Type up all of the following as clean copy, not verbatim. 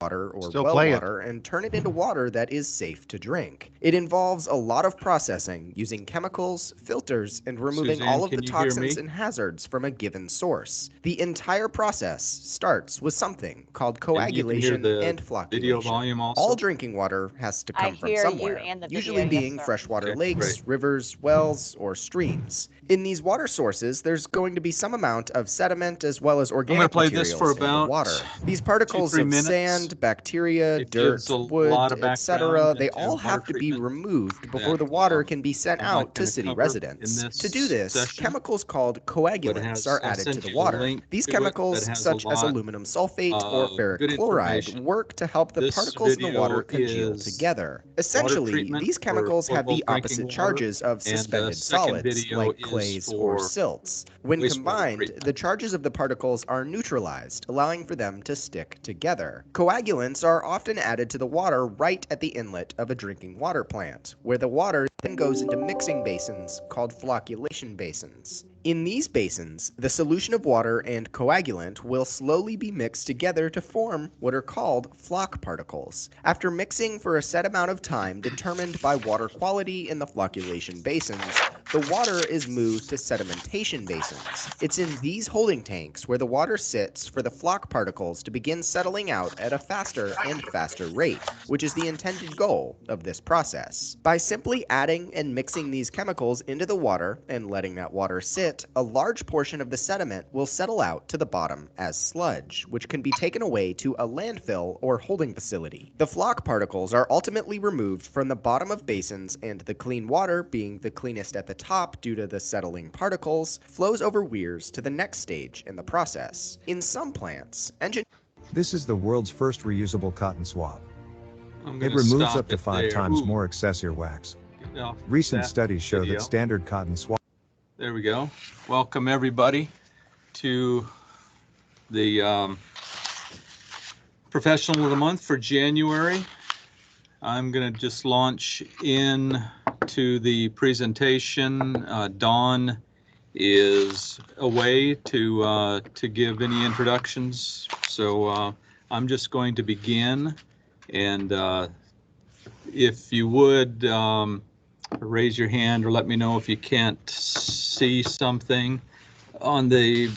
water or Still well playing. water and turn it into water that is safe to drink. It involves a lot of processing using chemicals, filters, and removing Suzanne, all of can the you hear toxins me? and hazards from a given source. The entire process starts with something called And you can hear coagulation the and video flocculation. volume All also? drinking water has to I come from hear you somewhere, and the video. usually Yes, being sir. freshwater Okay, lakes, great. rivers, wells, or streams. In these water sources, there's going to be some amount of sediment as well as I'm going to organic play this for materials in the about water. These 2, particles 3 of minutes. sand, bacteria, It gives dirt, a lot wood, of background etc., they into all water have to be treatment removed before that the water can be sent I'm not out to going to city cover in residents. To do this this, session, chemicals called but coagulants are I added to sent the you a water. link These to it that chemicals, has a such as lot aluminum sulfate or of ferric good chloride, information. work to help the This particles in the water video congeal is together. water Essentially, treatment these for chemicals have potable the drinking opposite water, charges of and the suspended second solids, video like is clays or for silts. When wastewater combined, the treatment. charges of the particles are neutralized, allowing for them to stick together. Coagulants are often added to the water right at the inlet of a drinking water plant, where the water then goes into mixing basins called flocculation basins. In these basins, the solution of water and coagulant will slowly be mixed together to form what are called floc particles. After mixing for a set amount of time determined by water quality in the flocculation basins, the water is moved to sedimentation basins. It's in these holding tanks where the water sits for the floc particles to begin settling out at a faster and faster rate, which is the intended goal of this process. By simply adding and mixing these chemicals into the water and letting that water sit, a large portion of the sediment will settle out to the bottom as sludge, which can be taken away to a landfill or holding facility. The floc particles are ultimately removed from the bottom of basins, and the clean water, being the cleanest at the top due to the settling particles, flows over weirs to the next stage in the process. In some plants, This is the world's first reusable cotton swab. I'm It going to removes stop up to it 5 there. times Ooh, more excess earwax. get off Recent that studies show video. that standard cotton swab. There we go. Welcome everybody to the Professional of the Month for January. I'm going to just launch in to the presentation. Dawn is away to give any introductions, so I'm just going to begin. And if you would raise your hand or let me know if you can't see something on the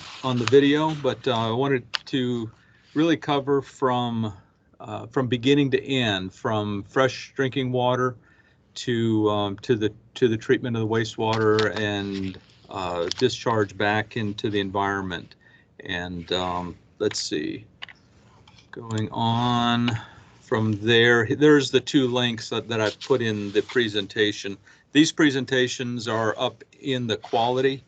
video, but I wanted to really cover from beginning to end, from fresh drinking water to the treatment of the wastewater and discharge back into the environment. And let's see, going on from there, there's the 2 links that I've put in the presentation. These presentations are up in the quality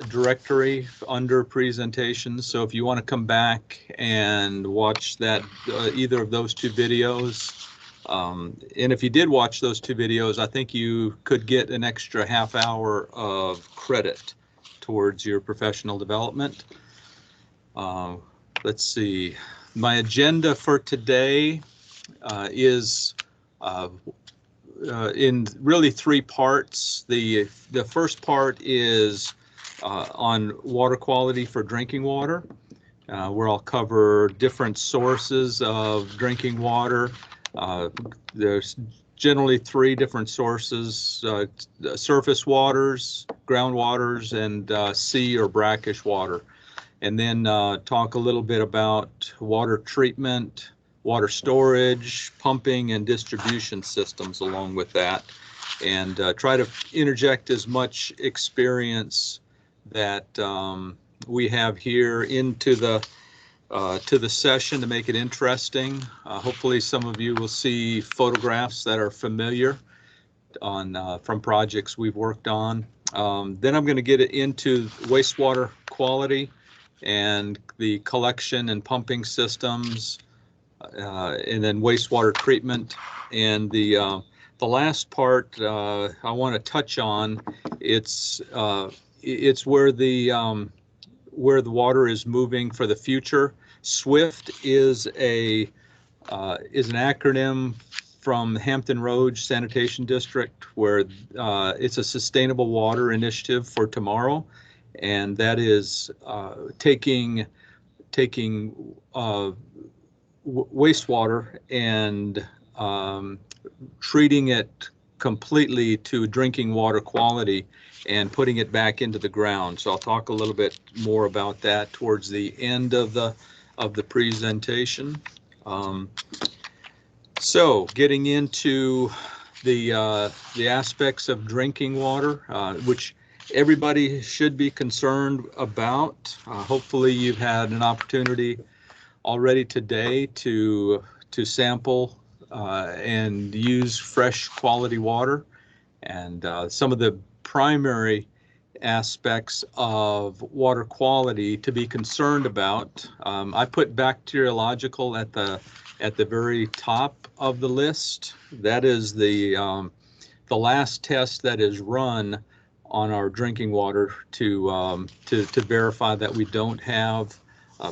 directory under presentations. So if you want to come back and watch that, either of those 2 videos, and if you did watch those 2 videos, I think you could get an extra half hour of credit towards your professional development. Let's see. My agenda for today is in really 3 parts. The first part is on water quality for drinking water, where I'll cover different sources of drinking water. There's generally 3 different sources: surface waters, groundwaters, and sea or brackish water. And then talk a little bit about water treatment, water storage, pumping, and distribution systems along with that, and try to interject as much experience that we have here into the session to make it interesting. Hopefully some of you will see photographs that are familiar from projects we've worked on. Then I'm going to get into wastewater quality and the collection and pumping systems, and then wastewater treatment. And the last part I want to touch on, it's where the water is moving for the future. SWIFT is an acronym from Hampton Roads Sanitation District, where it's a sustainable water initiative for tomorrow, and that is taking wastewater and treating it completely to drinking water quality and putting it back into the ground. So I'll talk a little bit more about that towards the end of the presentation. So getting into the aspects of drinking water, which everybody should be concerned about. Hopefully you've had an opportunity already today to sample and use fresh quality water. And some of the primary aspects of water quality to be concerned about, I put bacteriological at the very top of the list. That is the last test that is run on our drinking water to verify that we don't have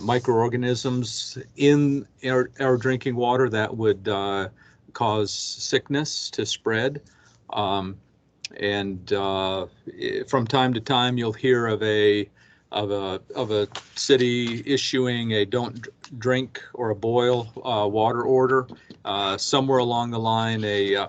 microorganisms in our drinking water that would cause sickness to spread. And from time to time, you'll hear of a city issuing a don't drink or a boil water order. Somewhere along the line, a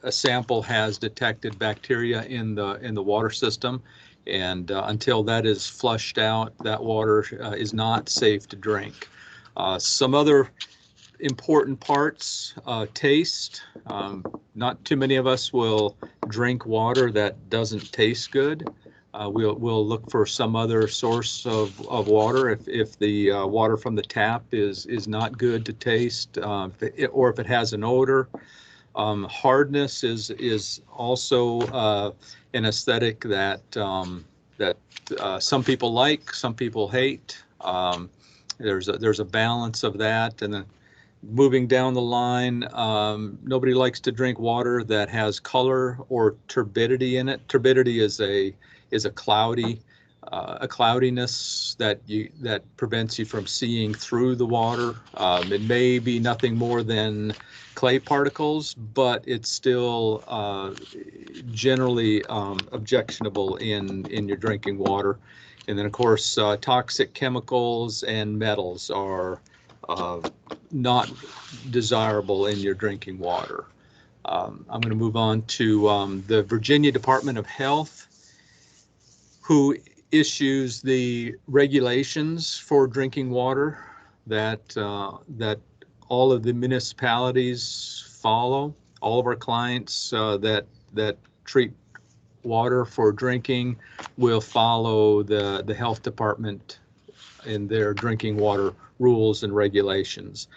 sample has detected bacteria in the water system, and until that is flushed out, that water is not safe to drink. Some other important parts, taste. Not too many of us will drink water that doesn't taste good. We'll look for some other source of water if the water from the tap is not good to taste, or if it has an odor. Hardness is also an aesthetic that some people like, some people hate. There's a balance of that, and then moving down the line, nobody likes to drink water that has color or turbidity in it. Turbidity is a cloudiness that prevents you from seeing through the water. It may be nothing more than clay particles, but it's still generally objectionable in your drinking water. And then, of course, toxic chemicals and metals are not desirable in your drinking water. I'm going to move on to the Virginia Department of Health, who issues the regulations for drinking water that all of the municipalities follow. All of our clients that treat water for drinking will follow the health department in their drinking water rules and regulations.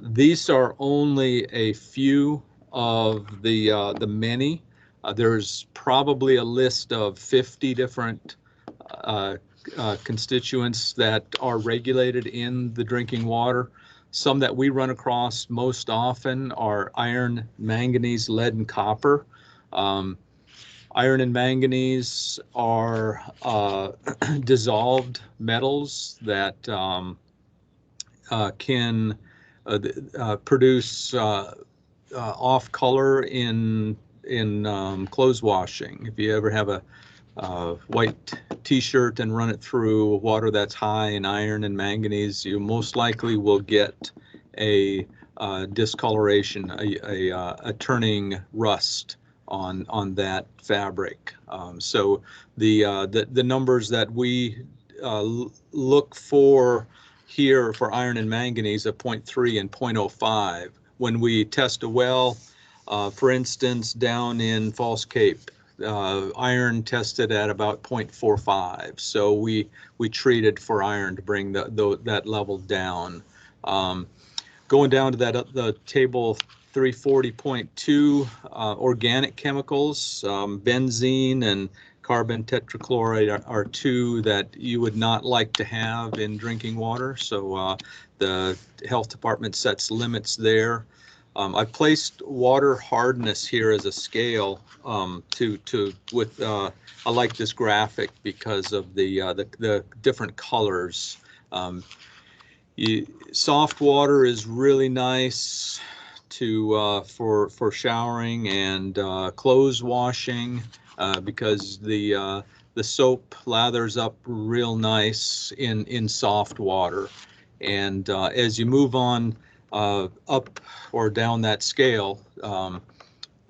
These are only a few of the many. There's probably a list of 50 different constituents that are regulated in the drinking water. Some that we run across most often are iron, manganese, lead, and copper. Iron and manganese are dissolved metals that can produce off color in clothes washing. If you ever have a white t-shirt and run it through water that's high in iron and manganese, you most likely will get a discoloration, a turning rust on that fabric. So the numbers that we look for here for iron and manganese of 0.3 and 0.05. When we test a well, for instance, down in Falls Cape, iron tested at about 0.45. So we treated for iron to bring that level down. Going down to the table 340.2, organic chemicals, benzene and carbon tetrachloride are two that you would not like to have in drinking water. So the health department sets limits there. I placed water hardness here as a scale I like this graphic because of the different colors. Soft water is really nice for showering and clothes washing because the soap lathers up real nice in soft water. And as you move on up or down that scale,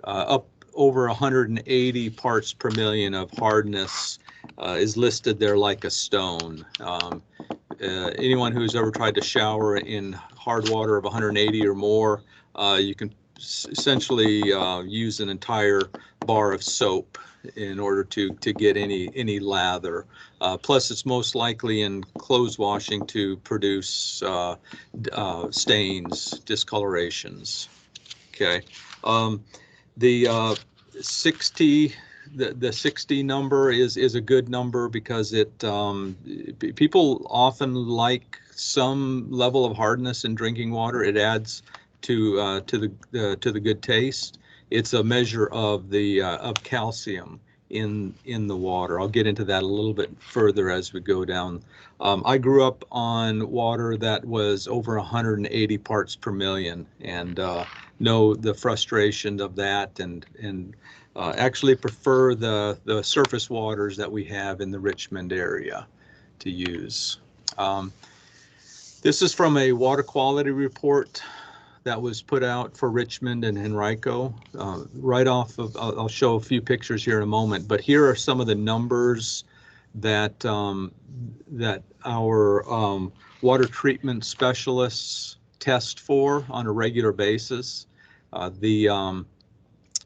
up over 180 parts per million of hardness is listed there like a stone. Anyone who's ever tried to shower in hard water of 180 or more, you can essentially use an entire bar of soap in order to get any lather. Plus, it's most likely in clothes washing to produce stains, discolorations. Okay. The 60 the 60 number is a good number because it people often like some level of hardness in drinking water. It adds to the good taste. It's a measure of the of calcium in the water. I'll get into that a little bit further as we go down. I grew up on water that was over 180 parts per million, and know the frustration of that, and actually prefer the surface waters that we have in the Richmond area to use. This is from a water quality report that was put out for Richmond and Henrico. Right off of, I'll show a few pictures here in a moment, but here are some of the numbers that that our water treatment specialists test for on a regular basis.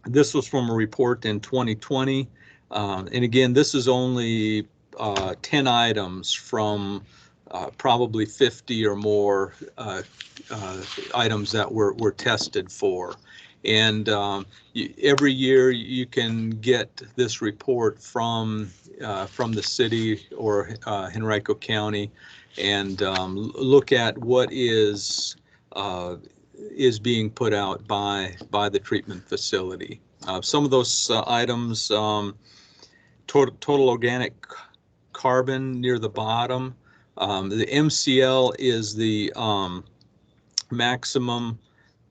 This was from a report in 2020, and again, this is only 10 items from probably 50 or more items that were tested for. And every year you can get this report from the city or Henrico County, and look at what is being put out by the treatment facility. Some of those items, total organic carbon near the bottom. The MCL is the maximum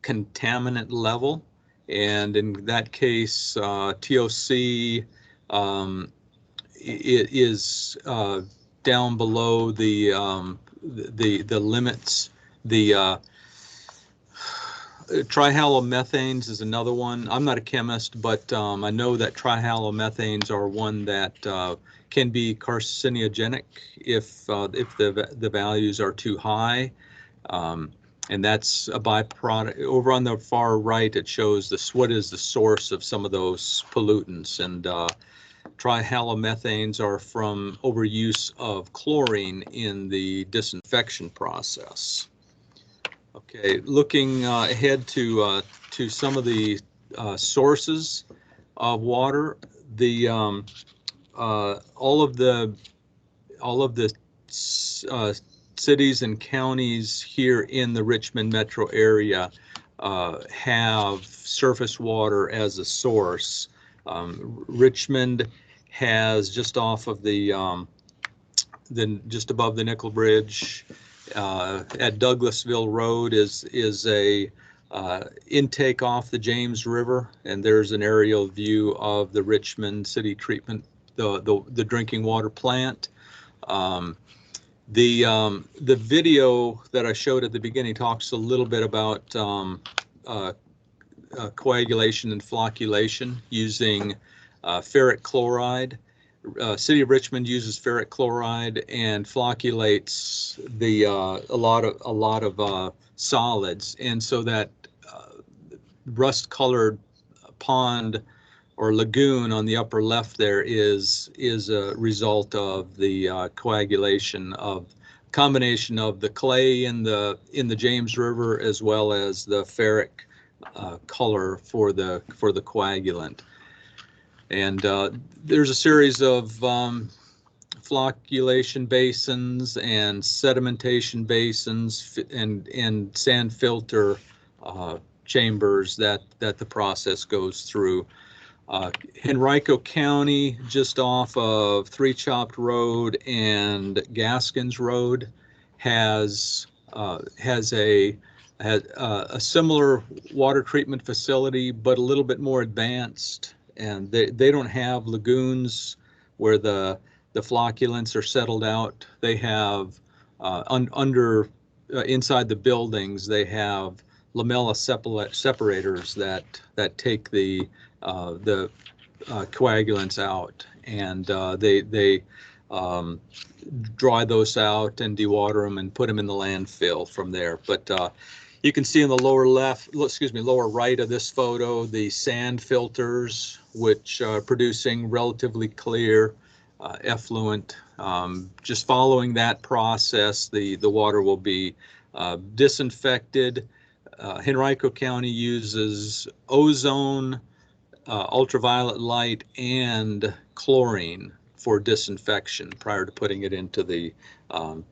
contaminant level, and in that case, TOC it is down below the limits. The trihalomethanes is another one. I'm not a chemist, but I know that trihalomethanes are one that can be carcinogenic if the values are too high, and that's a byproduct. Over on the far right, it shows what is the source of some of those pollutants, and trihalomethanes are from overuse of chlorine in the disinfection process. Okay, looking ahead to some of the sources of water, the all of the cities and counties here in the Richmond metro area have surface water as a source. Richmond has just off of just above the Nickel Bridge. At Douglasville Road is a intake off the James River, and there's an aerial view of the Richmond City Treatment, the drinking water plant. The video that I showed at the beginning talks a little bit about coagulation and flocculation using ferric chloride. City of Richmond uses ferric chloride and flocculates a lot of solids, and so that rust-colored pond or lagoon on the upper left there is a result of the coagulation of combination of the clay in the James River as well as the ferric color for the coagulant. And there's a series of flocculation basins and sedimentation basins and sand filter chambers that the process goes through. Henrico County, just off of Three Chopped Road and Gaskins Road, has a similar water treatment facility, but a little bit more advanced. And they don't have lagoons where the flocculants are settled out. They have under inside the buildings, they have lamella separators that take the coagulants out, and they dry those out and dewater them and put them in the landfill from there. But you can see in the lower right of this photo, the sand filters, which are producing relatively clear effluent. Just following that process, the water will be disinfected. Henrico County uses ozone, ultraviolet light, and chlorine for disinfection prior to putting it into the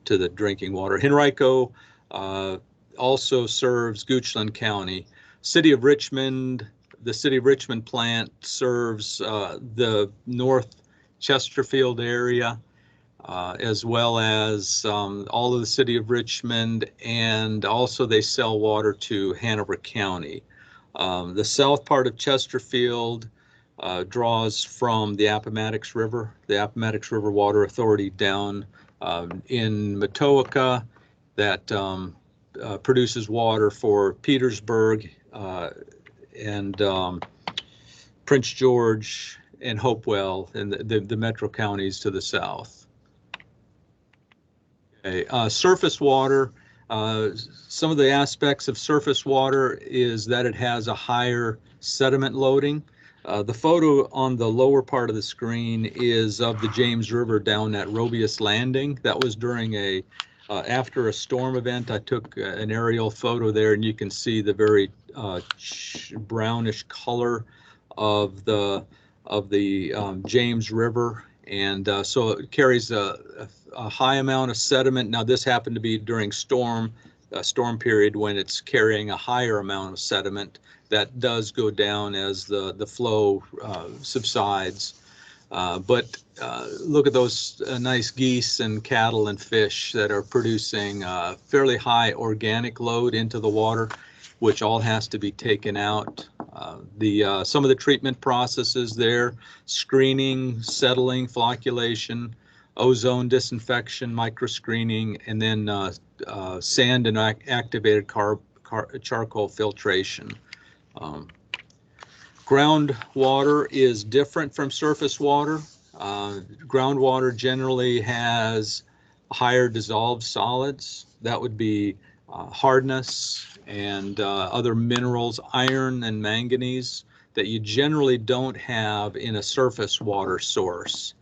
to the drinking water. Henrico also serves Goochland County. City of Richmond, the City of Richmond plant serves the North Chesterfield area, as well as all of the City of Richmond, and also they sell water to Hanover County. The south part of Chesterfield draws from the Appomattox River, the Appomattox River Water Authority down in Matoaka, that produces water for Petersburg and Prince George and Hopewell and the metro counties to the south. Okay, surface water. Some of the aspects of surface water is that it has a higher sediment loading. The photo on the lower part of the screen is of the James River down at Robious Landing. That was during after a storm event. I took an aerial photo there, and you can see the very brownish color of the James River, and so it carries a high amount of sediment. Now, this happened to be during storm period when it's carrying a higher amount of sediment. That does go down as the flow subsides. But look at those nice geese and cattle and fish that are producing fairly high organic load into the water, which all has to be taken out. Some of the treatment processes there: screening, settling, flocculation, ozone disinfection, microscreening, and then sand and activated charcoal filtration. Groundwater is different from surface water. Groundwater generally has higher dissolved solids. That would be hardness and other minerals, iron and manganese, that you generally don't have in a surface water source.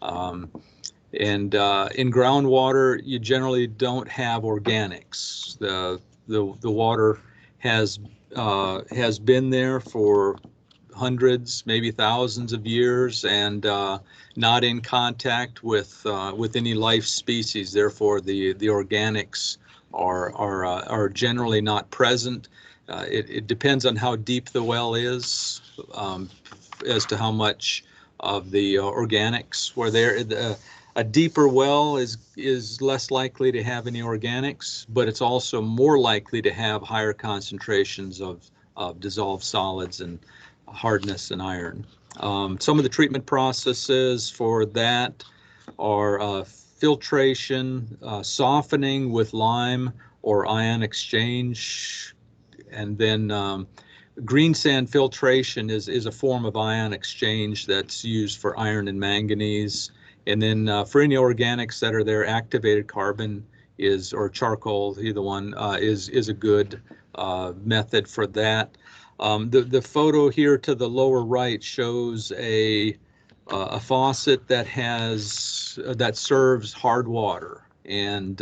And in groundwater, you generally don't have organics. The water has been there for hundreds, maybe thousands of years, and not in contact with any life species. Therefore, the organics are generally not present. It depends on how deep the well is as to how much of the organics were there. A deeper well is less likely to have any organics, but it's also more likely to have higher concentrations of dissolved solids and hardness and iron. Some of the treatment processes for that are filtration, softening with lime or ion exchange, and then green sand filtration is a form of ion exchange that's used for iron and manganese. And then for any organics that are there, activated carbon or charcoal, either one, is a good method for that. The photo here to the lower right shows a faucet that serves hard water, and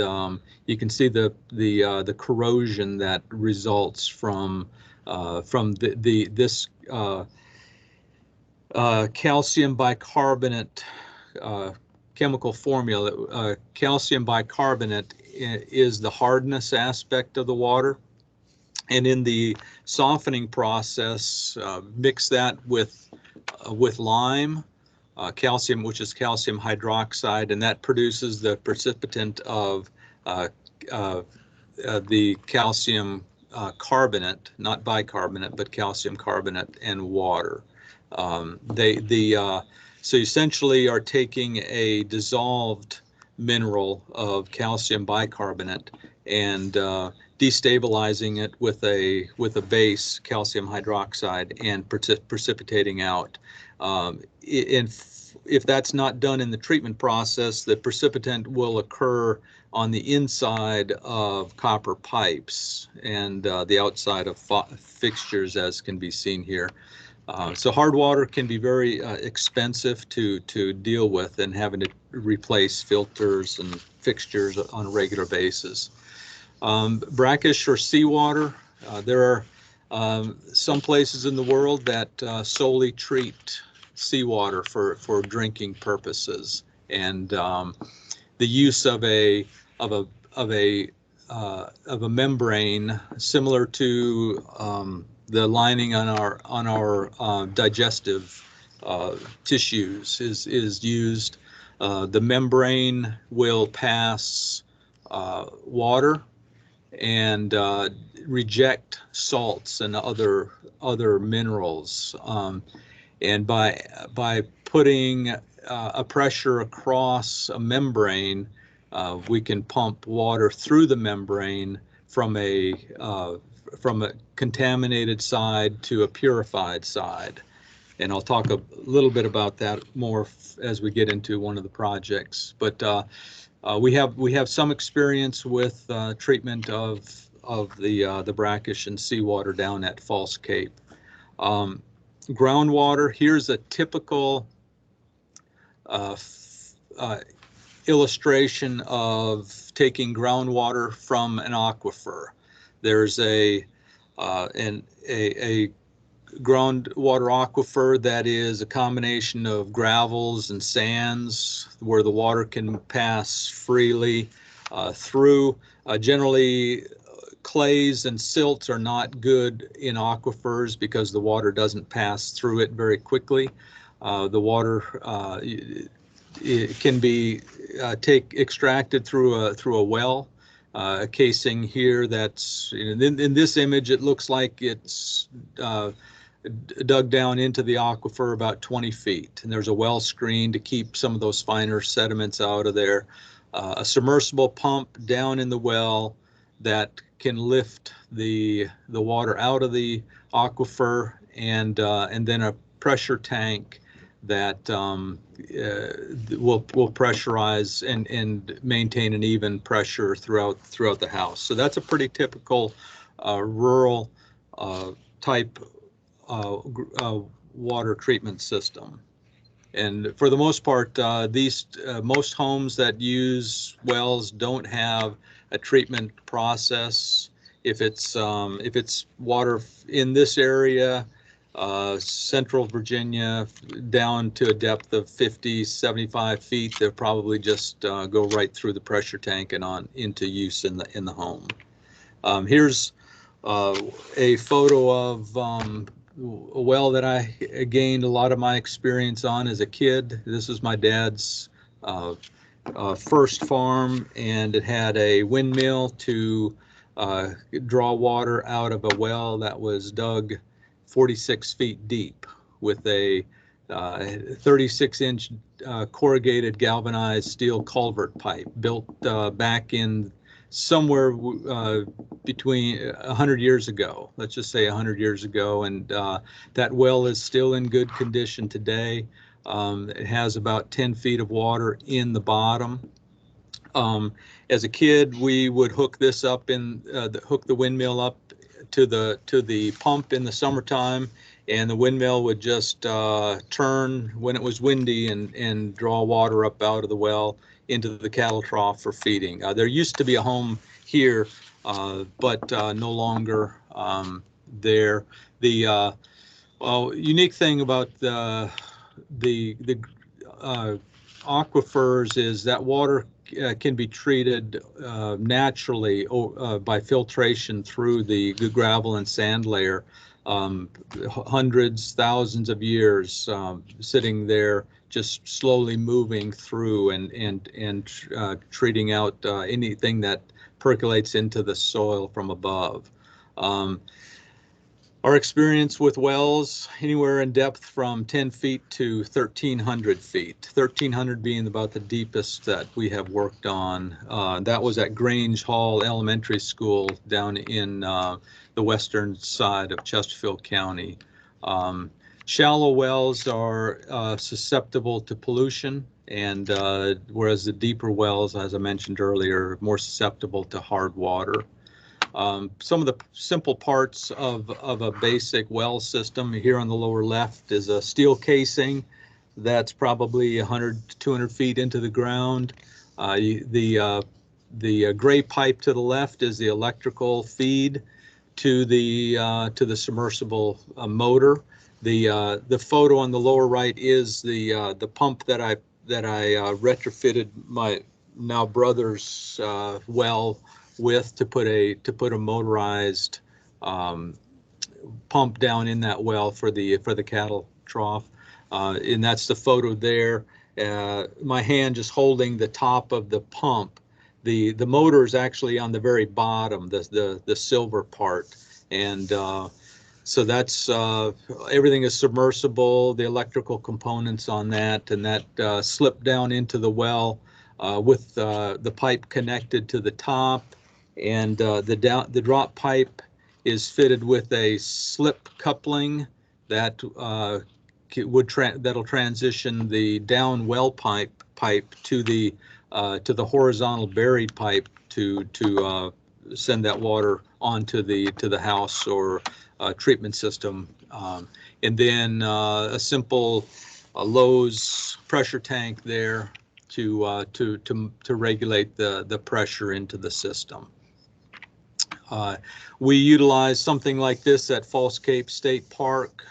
you can see the corrosion that results from this calcium bicarbonate chemical formula. Calcium bicarbonate is the hardness aspect of the water, and in the softening process, mix that with lime, calcium, which is calcium hydroxide, and that produces the precipitant of the calcium carbonate, not bicarbonate, but calcium carbonate and water. So essentially are taking a dissolved mineral of calcium bicarbonate and destabilizing it with a base, calcium hydroxide, and precipitating out. If that's not done in the treatment process, the precipitant will occur on the inside of copper pipes and the outside of fixtures, as can be seen here. So hard water can be very expensive to deal with, and having to replace filters and fixtures on a regular basis. Brackish or seawater, there are some places in the world that solely treat seawater for drinking purposes, and the use of a membrane similar to the lining on our digestive tissues is used. The membrane will pass water and reject salts and other minerals. And by putting a pressure across a membrane, we can pump water through the membrane from a contaminated side to a purified side. And I'll talk a little bit about that more as we get into one of the projects. But we have some experience with treatment of the brackish and seawater down at False Cape. Groundwater, here's a typical illustration of taking groundwater from an aquifer. There's a groundwater aquifer that is a combination of gravels and sands where the water can pass freely through. Generally, clays and silts are not good in aquifers because the water doesn't pass through it very quickly. The water it can be extracted through a well. A casing here that's in this image, it looks like it's dug down into the aquifer about 20 feet, and there's a well screen to keep some of those finer sediments out of there. A submersible pump down in the well that can lift the water out of the aquifer, and then a pressure tank that will pressurize and maintain an even pressure throughout the house. So that's a pretty typical rural type water treatment system. And for the most part, most homes that use wells don't have a treatment process. If it's water in this area, Central Virginia, down to a depth of 50, 75 feet, they'll probably just go right through the pressure tank and on into use in the home. Here's a photo of a well that I gained a lot of my experience on as a kid. This is my dad's first farm, and it had a windmill to draw water out of a well that was dug 46 feet deep with a 36-inch corrugated galvanized steel culvert pipe built back in somewhere between 100 years ago, let's just say 100 years ago, and that well is still in good condition today. It has about 10 feet of water in the bottom. As a kid, we would hook this up hook the windmill up to the pump in the summertime, and the windmill would just turn when it was windy and draw water up out of the well into the cattle trough for feeding. There used to be a home here, but no longer there. The unique thing about the aquifers is that water can be treated naturally by filtration through the gravel and sand layer. Hundreds, thousands of years sitting there, just slowly moving through and treating out anything that percolates into the soil from above. Our experience with wells, anywhere in depth from 10 feet to 1,300 feet. 1,300 being about the deepest that we have worked on. That was at Grange Hall Elementary School down in the western side of Chesterfield County. Shallow wells are susceptible to pollution, and whereas the deeper wells, as I mentioned earlier, are more susceptible to hard water. Some of the simple parts of a basic well system here on the lower left is a steel casing that's probably 100 to 200 feet into the ground. The gray pipe to the left is the electrical feed to the submersible motor. The photo on the lower right is the pump that I retrofitted my now brother's well with to put a motorized pump down in that well for the cattle trough, and that's the photo there. My hand just holding the top of the pump. The motor is actually on the very bottom, the silver part, and so that's everything is submersible. The electrical components on that, and that slipped down into the well with the pipe connected to the top. And the drop pipe is fitted with a slip coupling that that'll transition the down well pipe to the horizontal buried pipe to send that water onto the house or treatment system, and then a simple Lowe's pressure tank there to regulate the pressure into the system. We utilize something like this at False Cape State Park.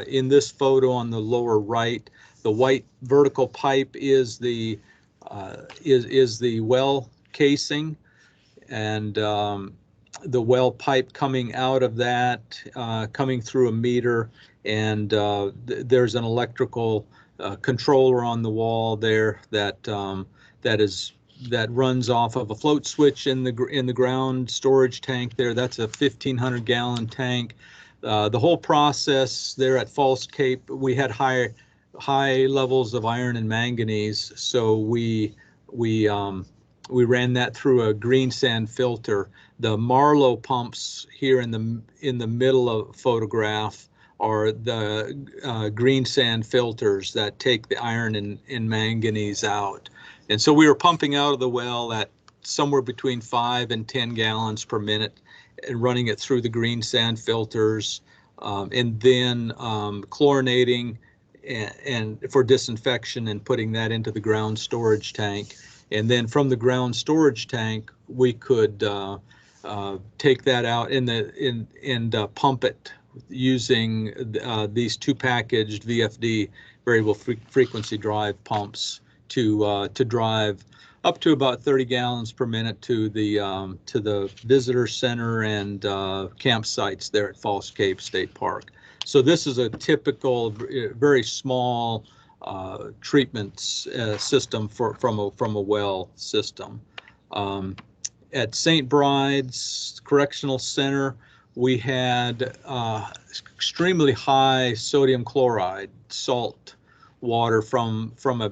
In this photo on the lower right, the white vertical pipe is the well casing, and the well pipe coming out of that, coming through a meter, and there's an electrical controller on the wall there that runs off of a float switch in the ground storage tank there. That's a 1,500 gallon tank. The whole process there at False Cape, we had high levels of iron and manganese, so we ran that through a green sand filter. The Marlow pumps here in the middle of photograph are the green sand filters that take the iron and manganese out. And so we were pumping out of the well at somewhere between 5 and 10 gallons per minute and running it through the green sand filters, and then chlorinating and for disinfection and putting that into the ground storage tank. And then from the ground storage tank, we could take that out and pump it using these two packaged VFD variable frequency drive pumps to drive up to about 30 gallons per minute to the visitor center and campsites there at False Cape State Park. So this is a typical, very small treatment system from a well system. At St. Bride's Correctional Center, we had extremely high sodium chloride salt water from a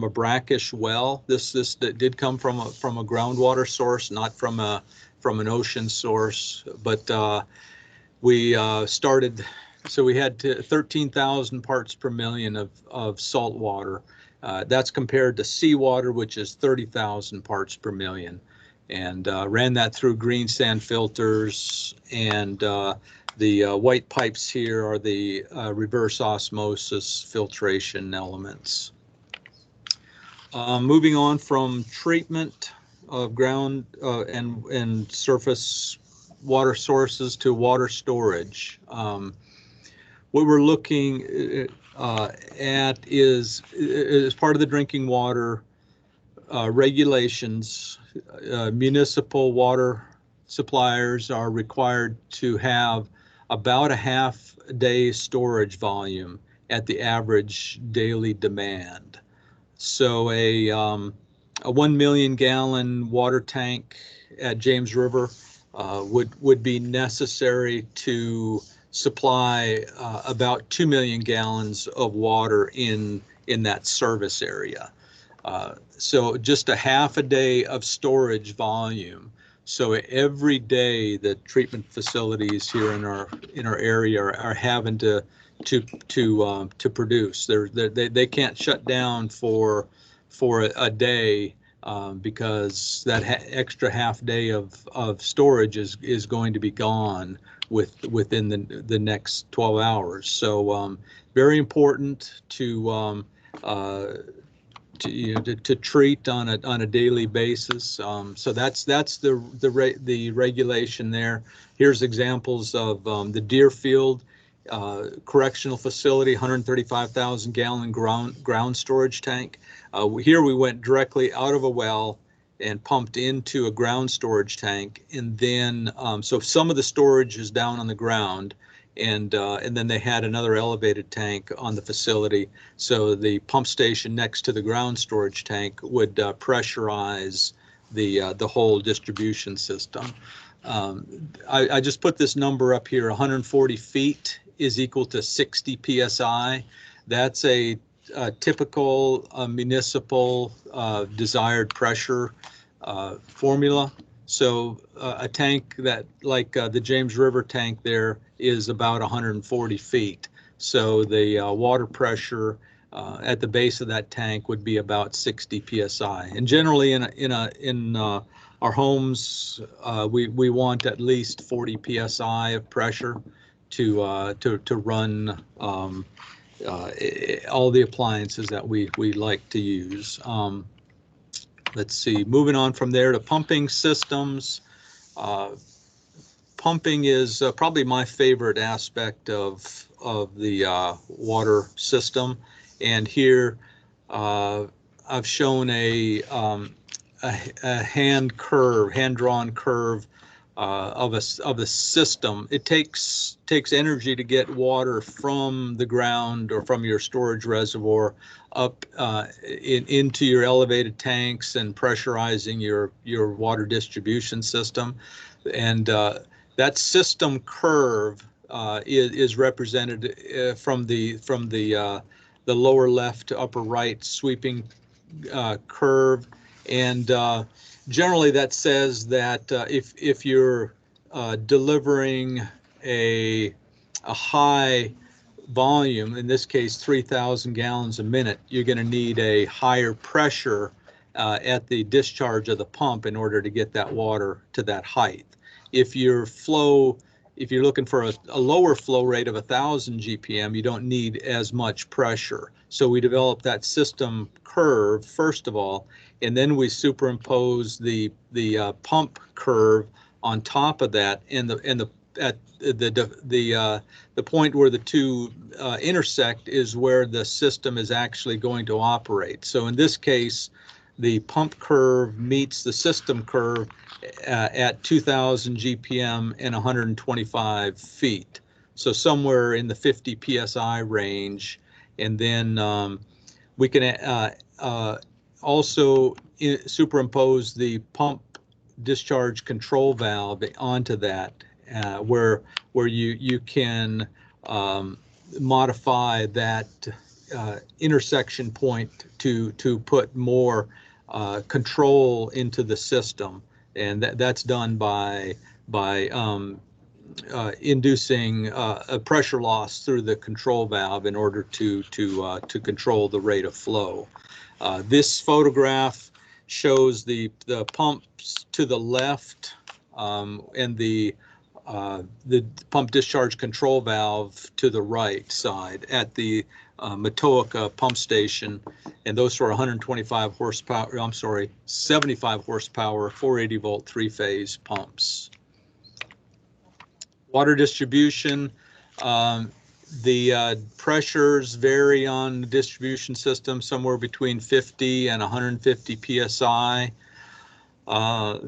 brackish well. This did come from a groundwater source, not from an ocean source. But we started, so we had 13,000 parts per million of salt water. That's compared to seawater, which is 30,000 parts per million, and ran that through green sand filters, and the white pipes here are the reverse osmosis filtration elements. Moving on from treatment of ground and surface water sources to water storage. What we're looking at is, as part of the drinking water regulations, municipal water suppliers are required to have about a half-day storage volume at the average daily demand. So a 1 million gallon water tank at James River would be necessary to supply about 2 million gallons of water in that service area. So just a half a day of storage volume. So every day the treatment facilities here in our area are having to produce. They can't shut down for a day because that extra half day of storage is going to be gone within the next 12 hours. So very important to treat on a daily basis. So that's the regulation there. Here's examples of the Deerfield correctional facility, 135,000 gallon ground storage tank. Here we went directly out of a well and pumped into a ground storage tank, and then so some of the storage is down on the ground, and then they had another elevated tank on the facility. So the pump station next to the ground storage tank would pressurize the whole distribution system. I just put this number up here. 140 feet is equal to 60 psi. That's a typical municipal desired pressure formula. So a tank that, like the James River tank there, is about 140 feet. So the water pressure at the base of that tank would be about 60 psi. And generally in our homes, we want at least 40 psi of pressure to run all the appliances that we like to use. Let's see, moving on from there to pumping systems. Pumping is probably my favorite aspect of the water system. And here I've shown a hand-drawn curve of a system. It takes energy to get water from the ground or from your storage reservoir up into your elevated tanks and pressurizing your water distribution system. And that system curve is represented from the lower left to upper right sweeping curve, and generally that says that if you're delivering a high volume, in this case 3,000 gallons a minute, you're going to need a higher pressure at the discharge of the pump in order to get that water to that height. If you're looking for a lower flow rate of 1,000 GPM, you don't need as much pressure. So we developed that system curve first of all, and then we superimpose the pump curve on top of that, and the point where the two intersect is where the system is actually going to operate. So in this case, the pump curve meets the system curve at 2,000 GPM and 125 feet. So somewhere in the 50 PSI range. And then we can also superimpose the pump discharge control valve onto that, where you can modify that intersection point to put more control into the system, and that's done by inducing a pressure loss through the control valve in order to control the rate of flow. This photograph shows the pumps to the left and the pump discharge control valve to the right side at the Matoaka pump station, and those are 125 horsepower, I'm sorry, 75 horsepower, 480 volt three-phase pumps. Water distribution, the pressures vary on the distribution system, somewhere between 50 and 150 PSI.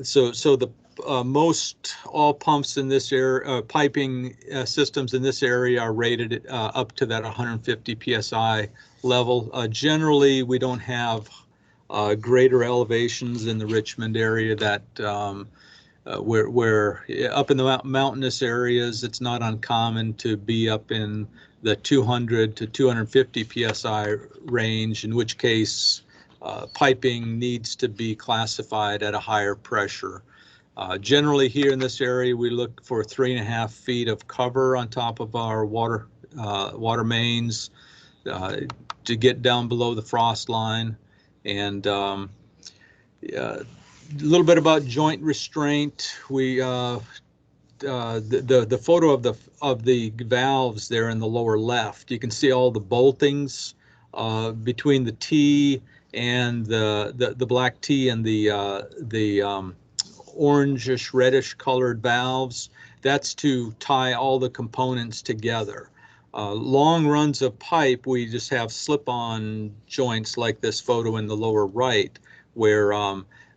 So the most all pumps in this area, piping systems in this area are rated up to that 150 PSI level. Generally, we don't have greater elevations in the Richmond area that where up in the mountainous areas, it's not uncommon to be up in the 200 to 250 psi range, in which case piping needs to be classified at a higher pressure. Generally here in this area, we look for 3.5 feet of cover on top of our water mains to get down below the frost line. And a little bit about joint restraint. We the photo of the valves there in the lower left, you can see all the boltings between the T and the black T and the orangish reddish colored valves. That's to tie all the components together. Long runs of pipe, we just have slip-on joints like this photo in the lower right, where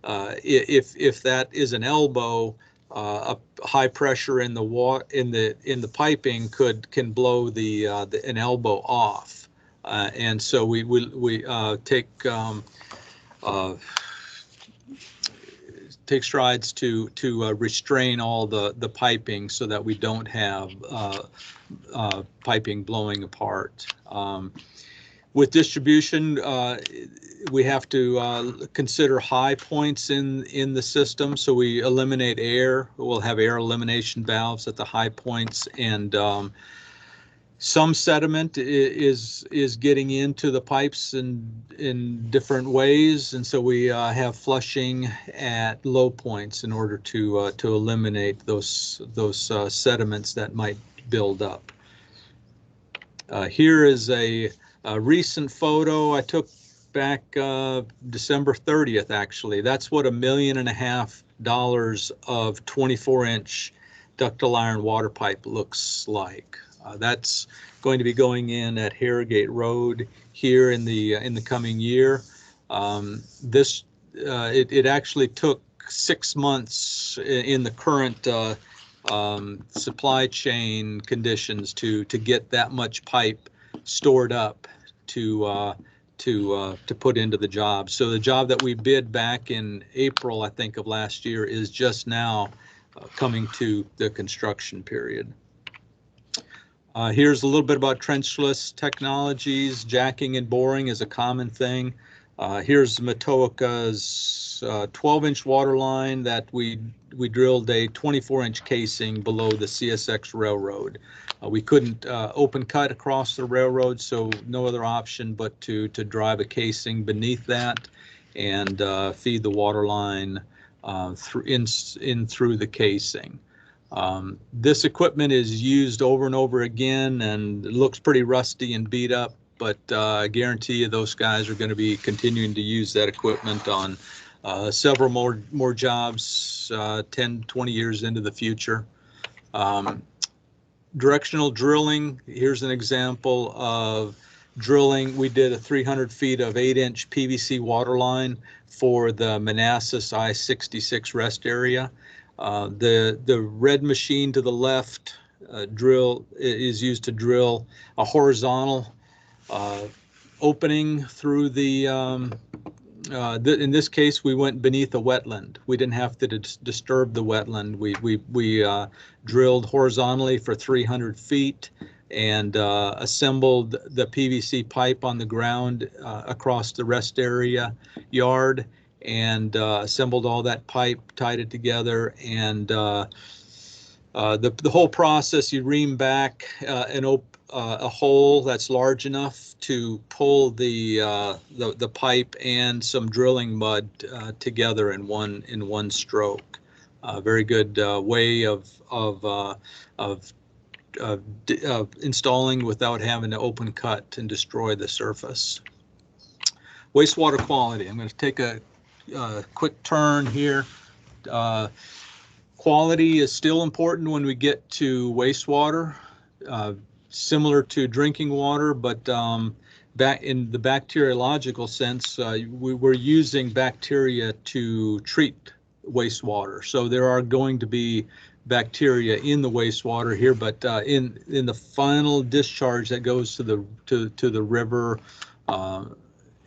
if that is an elbow, a high pressure in the piping can blow an elbow off, and so we take strides to restrain all the piping so that we don't have piping blowing apart. With distribution, we have to consider high points in the system, so we eliminate air. We'll have air elimination valves at the high points, and some sediment is getting into the pipes in different ways, and so we have flushing at low points in order to eliminate those sediments that might build up. Here is a recent photo I took back December 30th, actually. That's what $1.5 million of 24-inch ductile iron water pipe looks like. That's going to be going in at Harrogate Road here in the coming year. It actually took 6 months in the current supply chain conditions to get that much pipe stored up to put into the job. So the job that we bid back in April, I think, of last year is just now coming to the construction period. Here's a little bit about trenchless technologies. Jacking and boring is a common thing. Here's Matoaka's 12-inch water line that we drilled a 24-inch casing below the CSX railroad. We couldn't open cut across the railroad, so no other option but to drive a casing beneath that and feed the water line through the casing. This equipment is used over and over again and it looks pretty rusty and beat up, but I guarantee you those guys are going to be continuing to use that equipment on several more jobs 10, 20 years into the future. Directional drilling, here's an example of drilling. We did a 300 feet of 8-inch PVC water line for the Manassas I-66 rest area. The red machine to the left is used to drill a horizontal opening through the in this case, we went beneath a wetland. We didn't have to disturb the wetland. We drilled horizontally for 300 feet and assembled the PVC pipe on the ground across the rest area yard, and assembled all that pipe, tied it together, and the whole process, you ream back a hole that's large enough to pull the pipe and some drilling mud together in one stroke. Very good way of installing without having to open cut and destroy the surface. Wastewater quality. I'm going to take a quick turn here. Quality is still important when we get to wastewater, similar to drinking water, but back in the bacteriological sense, we're using bacteria to treat wastewater. So there are going to be bacteria in the wastewater here, but in the final discharge that goes to the river,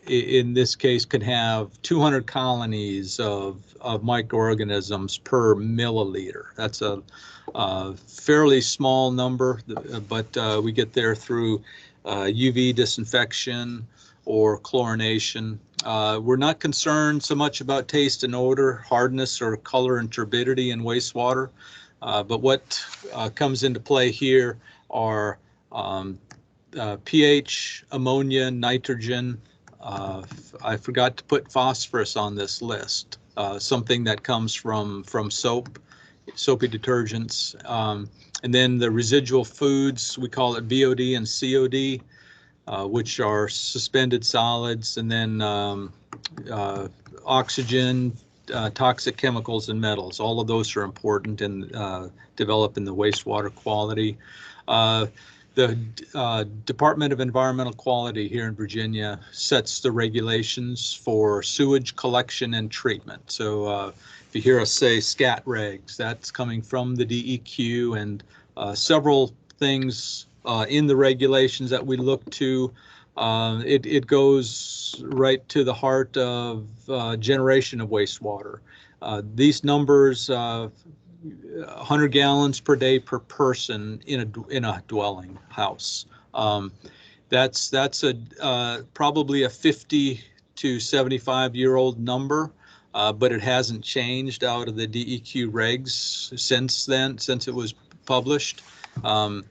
in this case, could have 200 colonies of microorganisms per milliliter. That's a fairly small number, but we get there through UV disinfection or chlorination. We're not concerned so much about taste and odor, hardness, or color and turbidity in wastewater. But what comes into play here are pH, ammonia, nitrogen. I forgot to put phosphorus on this list, something that comes from soapy detergents. And then the residual foods, we call it BOD and COD, which are suspended solids, and then oxygen, toxic chemicals, and metals. All of those are important in developing the wastewater quality. The Department of Environmental Quality here in Virginia sets the regulations for sewage collection and treatment. So if you hear us say SCAT regs, that's coming from the DEQ, and several things in the regulations that we look to. It goes right to the heart of generation of wastewater. These numbers, 100 gallons per day per person in a dwelling house. That's probably a 50 to 75-year-old number, but it hasn't changed out of the DEQ regs since then, since it was published. I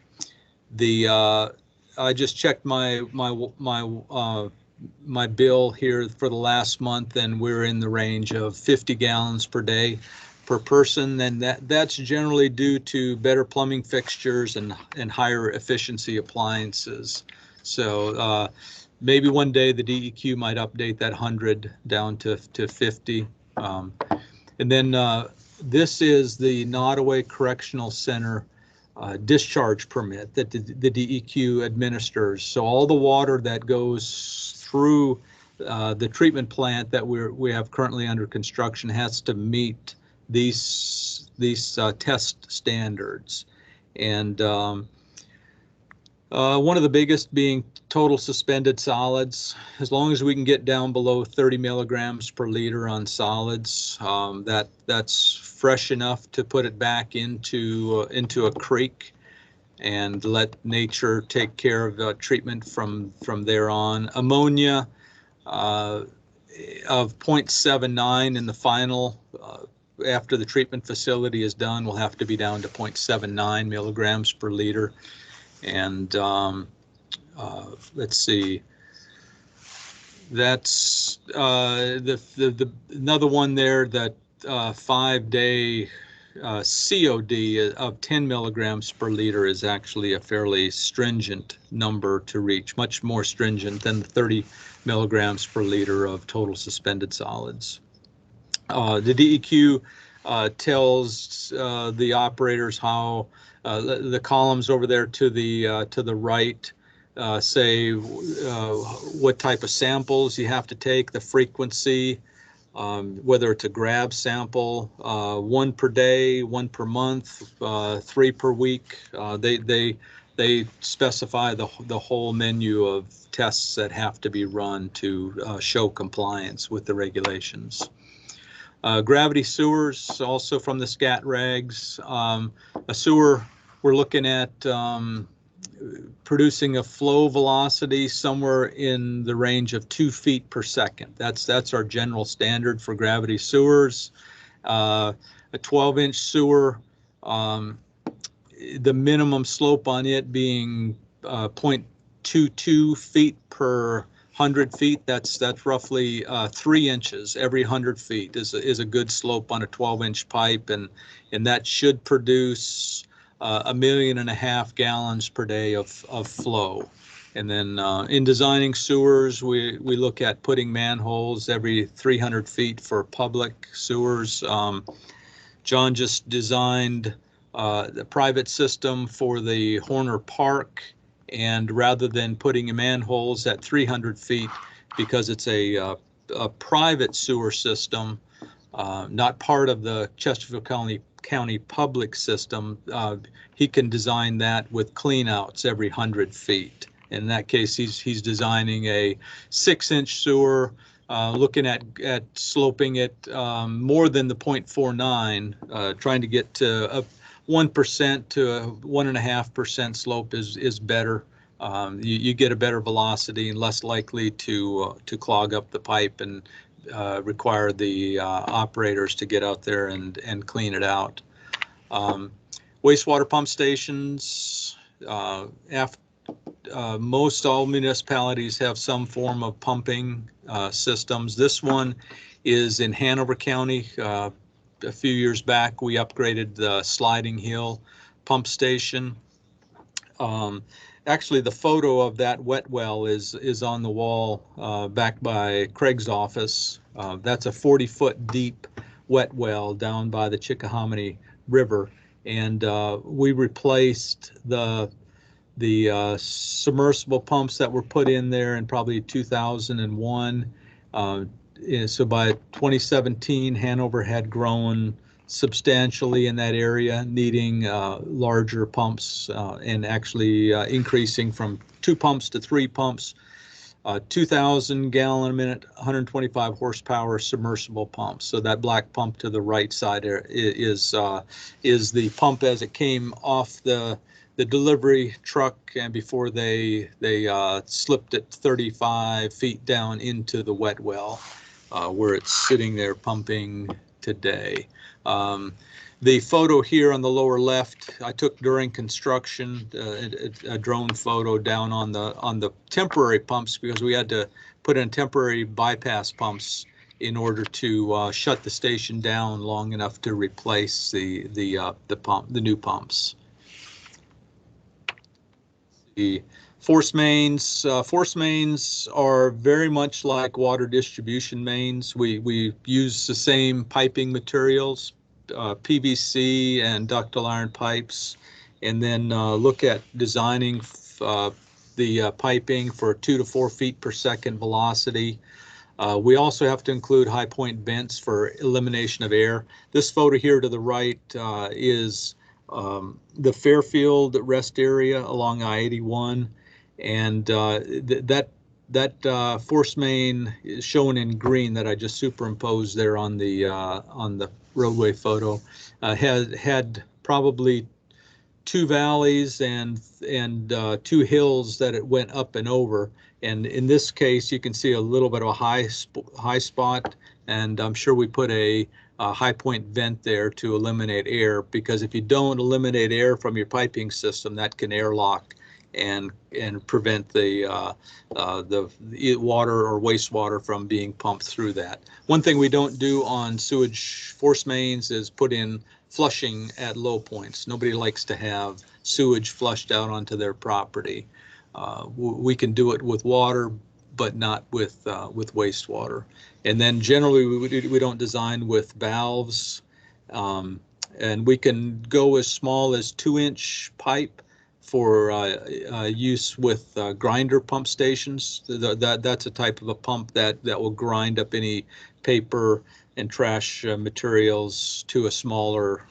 just checked my bill here for the last month, and we're in the range of 50 gallons per day per person, and that's generally due to better plumbing fixtures and higher efficiency appliances. So maybe one day the DEQ might update that 100 down to 50. And then this is the Nottoway Correctional Center discharge permit that the DEQ administers. So all the water that goes through the treatment plant that we have currently under construction has to meet these test standards. And one of the biggest being total suspended solids. As long as we can get down below 30 milligrams per liter on solids, that's fresh enough to put it back into a creek and let nature take care of treatment from there on. Ammonia of 0.79 in the final, after the treatment facility is done, will have to be down to 0.79 milligrams per liter. And let's see, that's another one there, that 5-day COD of 10 milligrams per liter is actually a fairly stringent number to reach, much more stringent than the 30 milligrams per liter of total suspended solids. The DEQ tells the operators how the columns over there to the right say what type of samples you have to take, the frequency, whether it's a grab sample, 1 per day, 1 per month, 3 per week. They specify the whole menu of tests that have to be run to show compliance with the regulations. Gravity sewers, also from the SCAT regs. A sewer, we're looking at producing a flow velocity somewhere in the range of 2 feet per second. That's our general standard for gravity sewers. A 12-inch sewer, the minimum slope on it being 0.22 feet per 100 feet. That's roughly 3 inches every 100 feet is a good slope on a 12-inch pipe, and that should produce 1.5 million gallons per day of flow. And then in designing sewers, we look at putting manholes every 300 feet for public sewers. John just designed the private system for the Horner Park, and rather than putting manholes at 300 feet, because it's a private sewer system, not part of the Chesterfield County public system, he can design that with cleanouts every 100 feet. In that case, he's designing a 6-inch sewer, looking at sloping it more than the 0.49, trying to get to a 1% to a 1.5% slope is better. You get a better velocity and less likely to clog up the pipe and require the operators to get out there and clean it out. Wastewater pump stations, most all municipalities have some form of pumping systems. This one is in Hanover County. A few years back, we upgraded the Sliding Hill pump station. Actually, the photo of that wet well is on the wall back by Craig's office. That's a 40-foot deep wet well down by the Chickahominy River, and we replaced the submersible pumps that were put in there in probably 2001. So by 2017, Hanover had grown substantially in that area, needing larger pumps and actually increasing from 2 pumps to 3 pumps. 2,000 gallon a minute, 125 horsepower submersible pumps. So that black pump to the right side is the pump as it came off the delivery truck, and before they slipped it 35 feet down into the wet well, where it's sitting there pumping today. The photo here on the lower left, I took during construction, a drone photo down on the temporary pumps, because we had to put in temporary bypass pumps in order to shut the station down long enough to replace the new pumps. The force mains are very much like water distribution mains. We use the same piping materials, PVC and ductile iron pipes, and then look at designing the piping for 2 to 4 feet per second velocity. We also have to include high point vents for elimination of air. This photo here to the right is the Fairfield rest area along I-81, and that force main is shown in green that I just superimposed there on the roadway photo. Had probably 2 valleys and 2 hills that it went up and over. And in this case, you can see a little bit of a high spot, and I'm sure we put a high point vent there to eliminate air, because if you don't eliminate air from your piping system, that can airlock and prevent the water or wastewater from being pumped through that. One thing we don't do on sewage force mains is put in flushing at low points. Nobody likes to have sewage flushed out onto their property. We can do it with water, but not with wastewater. And then generally we don't design with valves, and we can go as small as 2-inch pipe for use with grinder pump stations. That's a type of a pump that will grind up any paper and trash materials to a smaller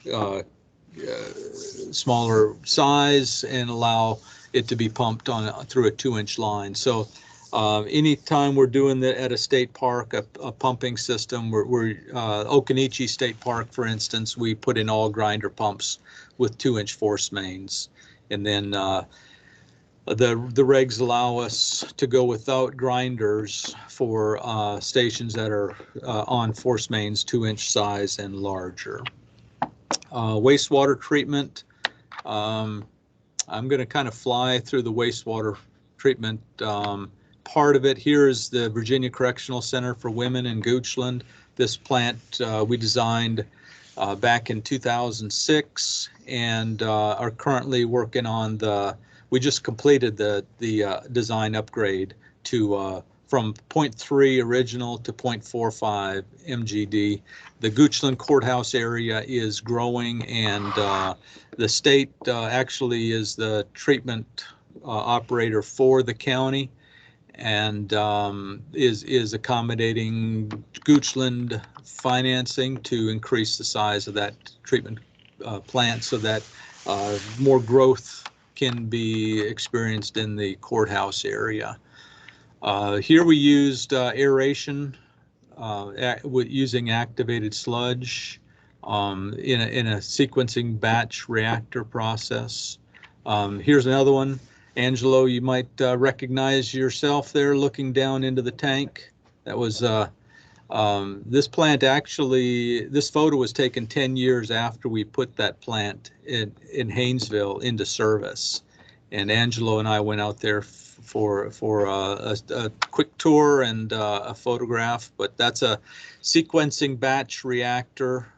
size and allow it to be pumped through a 2-inch line. So anytime we're doing that at a state park, a pumping system, we're Occoneechee State Park, for instance, we put in all grinder pumps with 2-inch force mains. And then the regs allow us to go without grinders for stations that are on force mains 2-inch size and larger. Wastewater treatment. I'm going to kind of fly through the wastewater treatment part of it. Here is the Virginia Correctional Center for Women in Goochland. This plant we designed back in 2006, and are currently working on we just completed the design upgrade to from 0.3 original to 0.45 MGD. The Goochland Courthouse area is growing, and the state actually is the treatment operator for the county, and is accommodating Goochland financing to increase the size of that treatment plant so that more growth can be experienced in the courthouse area. Here we used aeration using activated sludge in a sequencing batch reactor process. Here's another one. Angelo, you might recognize yourself there looking down into the tank. That was this plant actually, this photo was taken 10 years after we put that plant in Haynesville into service. And Angelo and I went out there for a quick tour and a photograph, but that's a sequencing batch reactor.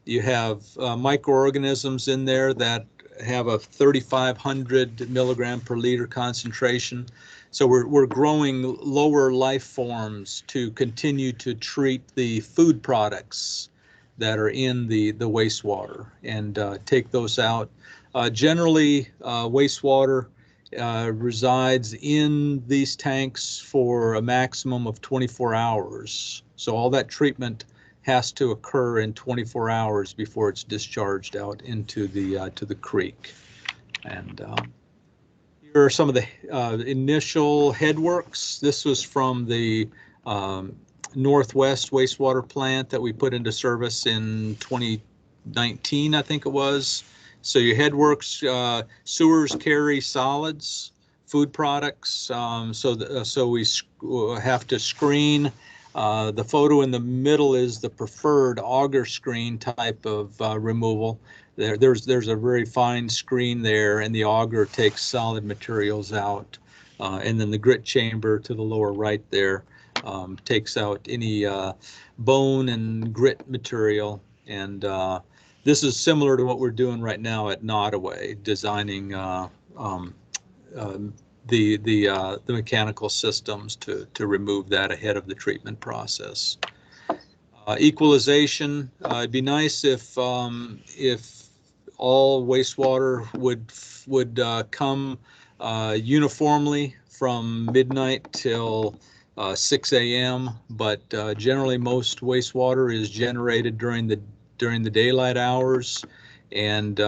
You have microorganisms in there that have a 3,500 milligram per liter concentration. So we're growing lower life forms to continue to treat the food products that are in the wastewater and take those out. Generally, wastewater resides in these tanks for a maximum of 24 hours. So all that treatment has to occur in 24 hours before it's discharged out into the to the creek. And here are some of the initial headworks. This was from the Northwest wastewater plant that we put into service in 2019, I think it was. So your headworks, sewers carry solids, food products. So we have to screen. The photo in the middle is the preferred auger screen type of removal. There's a very fine screen there, and the auger takes solid materials out. And then the grit chamber to the lower right there takes out any bone and grit material. And this is similar to what we're doing right now at Nottoway, designing the mechanical systems to remove that ahead of the treatment process. Equalization. It'd be nice if all wastewater would come uniformly from midnight till 6 a.m. But generally, most wastewater is generated during the daylight hours, and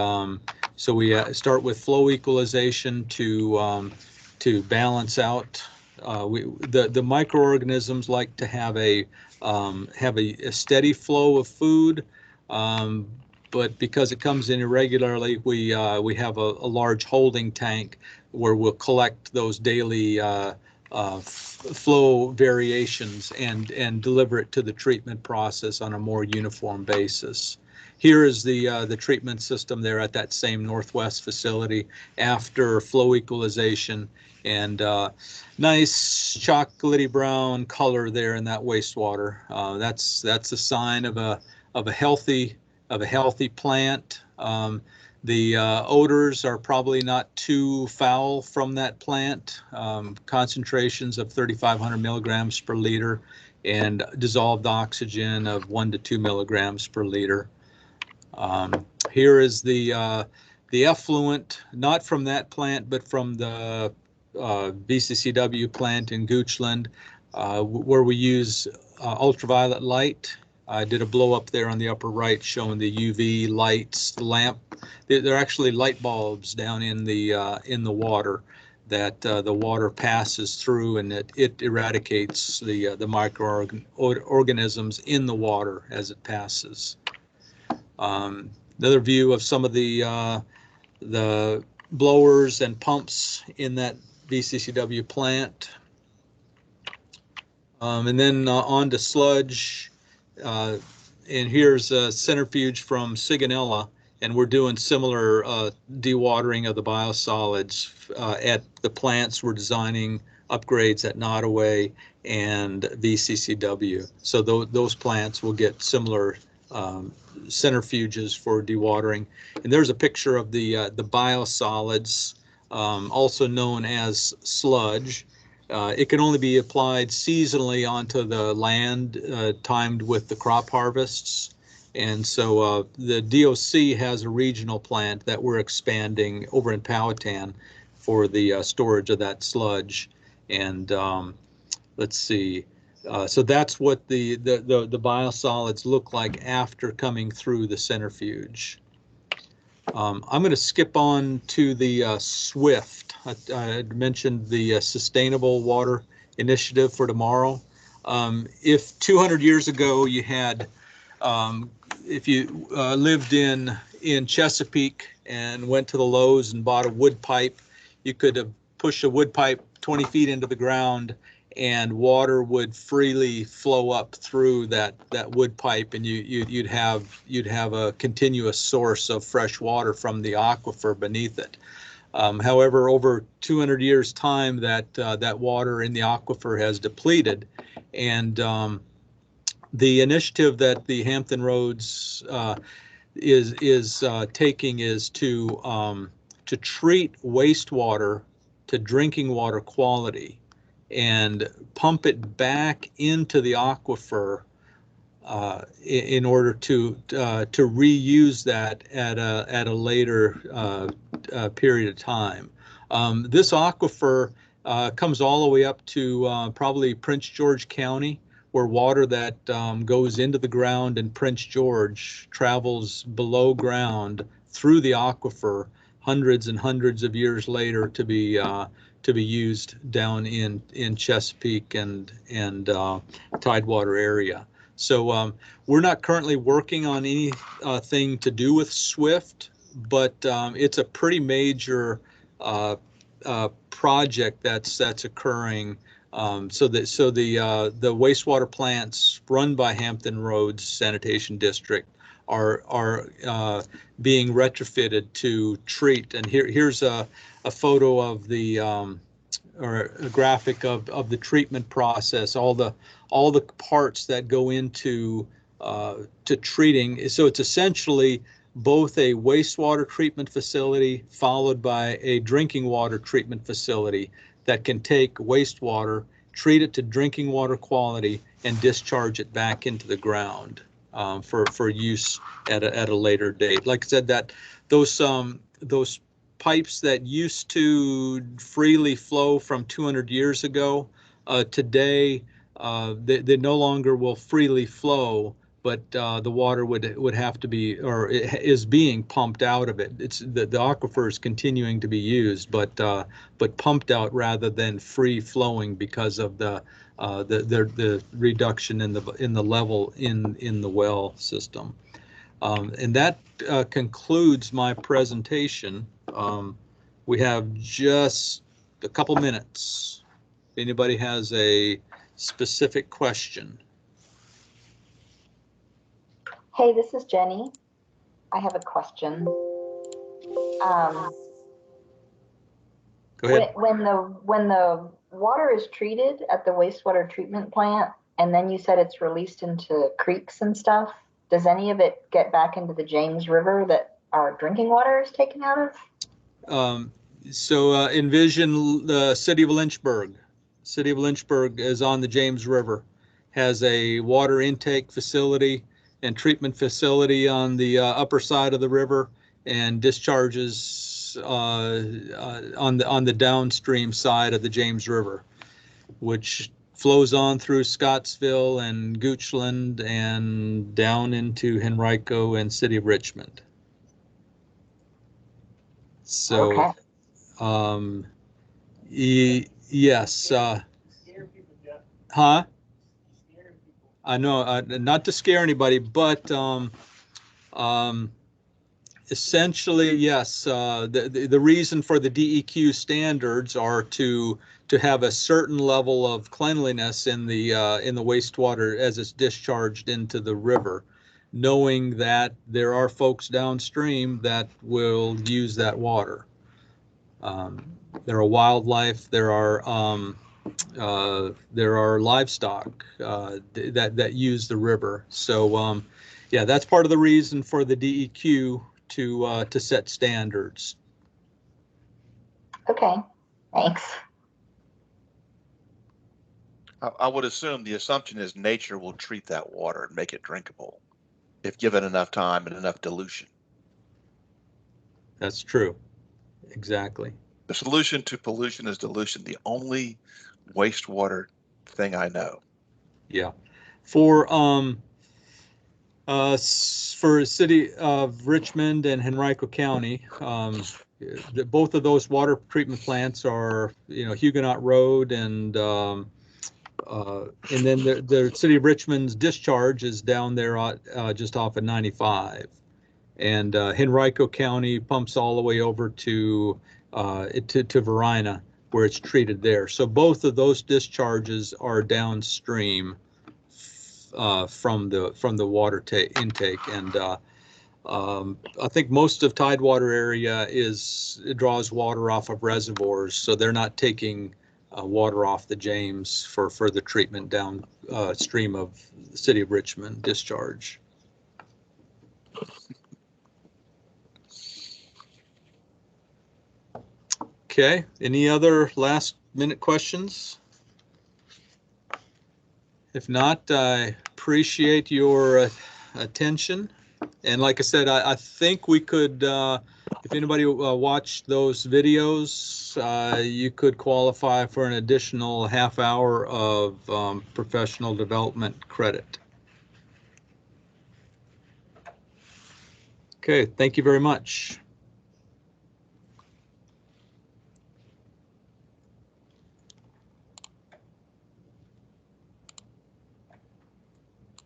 so we start with flow equalization to balance out. The microorganisms like to have a steady flow of food, but because it comes in irregularly, we have a large holding tank where we'll collect those daily flow variations and deliver it to the treatment process on a more uniform basis. Here is the treatment system there at that same Northwest facility after flow equalization, and nice chocolatey brown color there in that wastewater. That's a sign of a healthy plant. The odors are probably not too foul from that plant. Concentrations of 3,500 milligrams per liter and dissolved oxygen of 1 to 2 milligrams per liter. Here is the effluent, not from that plant, but from the VCCW plant in Goochland, where we use ultraviolet light. I did a blow up there on the upper right showing the UV lights, the lamp. They're actually light bulbs down in the water that the water passes through, and it eradicates the microorganisms in the water as it passes. Another view of some of the blowers and pumps in that VCCW plant. And then on to sludge. And here's a centrifuge from Sigonella, and we're doing similar dewatering of the biosolids at the plants. We're designing upgrades at Nottoway and VCCW. So those plants will get similar centrifuges for dewatering. And there's a picture of the biosolids, also known as sludge. It can only be applied seasonally onto the land, timed with the crop harvests. And so the DOC has a regional plant that we're expanding over in Powhatan for the storage of that sludge. And let's see. So that's what the biosolids look like after coming through the centrifuge. I'm going to skip on to the SWIFT. I mentioned the Sustainable Water Initiative for tomorrow. If 200 years ago you had, if you lived in Chesapeake and went to the Lowe's and bought a wood pipe, you could have pushed a wood pipe 20 feet into the ground and water would freely flow up through that wood pipe, and you'd have a continuous source of fresh water from the aquifer beneath it. However, over 200 years' time, that water in the aquifer has depleted, and the initiative that the Hampton Roads is taking is to treat wastewater to drinking water quality and pump it back into the aquifer in order to reuse that at a later period of time. This aquifer comes all the way up to probably Prince George County, where water that goes into the ground in Prince George travels below ground through the aquifer hundreds and hundreds of years later to be used down in Chesapeake and Tidewater area. So we're not currently working on anything to do with SWIFT, but it's a pretty major project that's occurring. So the wastewater plants run by Hampton Roads Sanitation District are being retrofitted to treat. And here's a photo of the or a graphic of the treatment process, all the parts that go into to treating. So it's essentially both a wastewater treatment facility followed by a drinking water treatment facility that can take wastewater, treat it to drinking water quality, and discharge it back into the ground for use at a later date. Like I said, that those pipes that used to freely flow from 200 years ago, today they no longer will freely flow, but the water would have to be, or is being pumped out of it. It's the aquifer is continuing to be used, but pumped out rather than free flowing because of the reduction in the level in the well system. And that concludes my presentation. We have just a couple minutes. If anybody has a specific question. Hey, this is Jenny. I have a question. Go ahead. When the water is treated at the wastewater treatment plant, and then you said it's released into creeks and stuff, does any of it get back into the James River that our drinking water is taken out of? So envision the city of Lynchburg. City of Lynchburg is on the James River, has a water intake facility and treatment facility on the upper side of the river, and discharges on the downstream side of the James River, which flows on through Scottsville and Goochland and down into Henrico and City of Richmond. So, Okay. yes. Huh? I know, not to scare anybody, but essentially, yes. The reason for the DEQ standards are to have a certain level of cleanliness in the wastewater as it's discharged into the river, knowing that there are folks downstream that will use that water. There are wildlife, there are livestock that use the river. So yeah, that's part of the reason for the DEQ to set standards. Okay, thanks. I would assume the assumption is nature will treat that water and make it drinkable if given enough time and enough dilution. That's true. Exactly. The solution to pollution is dilution, the only wastewater thing I know. Yeah. For For city of Richmond and Henrico County, both of those water treatment plants are, Huguenot Road, and then the city of Richmond's discharge is down there just off of 95. And Henrico County pumps all the way over to Varina, where it's treated there. So both of those discharges are downstream from the water intake. And I think most of Tidewater area draws water off of reservoirs, so they're not taking water off the James for further treatment downstream of the city of Richmond discharge. Okay, any other last minute questions? If not, I appreciate your attention. And like I said, I think we could, if anybody watched those videos, you could qualify for an additional half hour of professional development credit. Okay, thank you very much.